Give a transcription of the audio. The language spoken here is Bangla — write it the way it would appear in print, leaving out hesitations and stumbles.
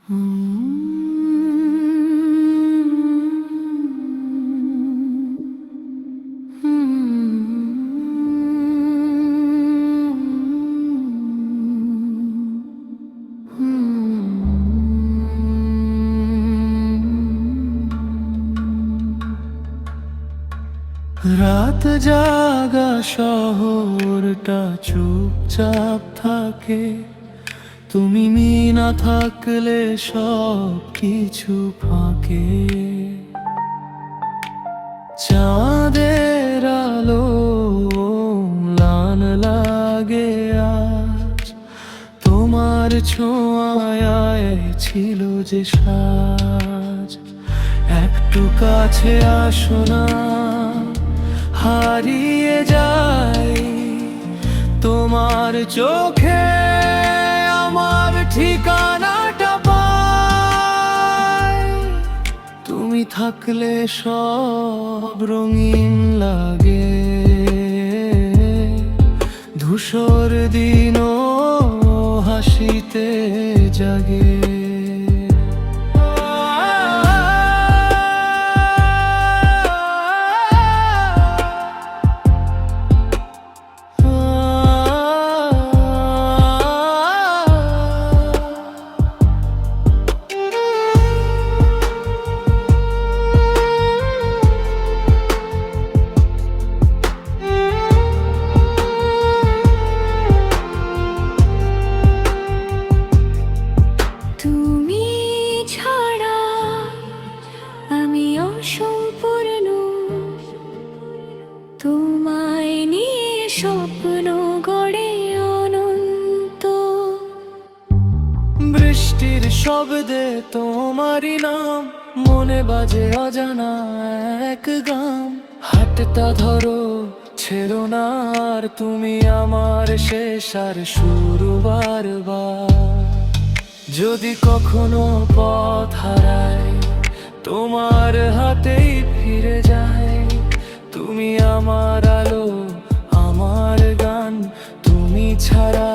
রাত জাগা শহরটা চুপচাপ থাকে, তুমি না থাকলে সব কিছু ফাঁকে। চাঁদের আলো লান লাগে আজ, তোমার ছোঁয়ায় ছিল যে সাজ। একটু কাছে আসো না, হারিয়ে যাই তোমার চোখে, আমার ঠিকানাটা পাই। তুমি থাকলে সব রঙিন লাগে, ধূসর দিনও হাসিতে জাগে। সম্পূর্ণ তোমায় নিয়ে স্বপ্ন গড়ে অনন্ত। বৃষ্টির শব্দে তোমারই নাম মনে বাজে অজানা এক গাম। হাতটা ধরো ছেড়ো না আর, তুমি আমার শেষ আর শুরু বারবার। যদি কখনো পথ হারাই তোমার হাতেই ফিরে যায়, তুমি আমার আলো আমার গান, তুমি ছাড়া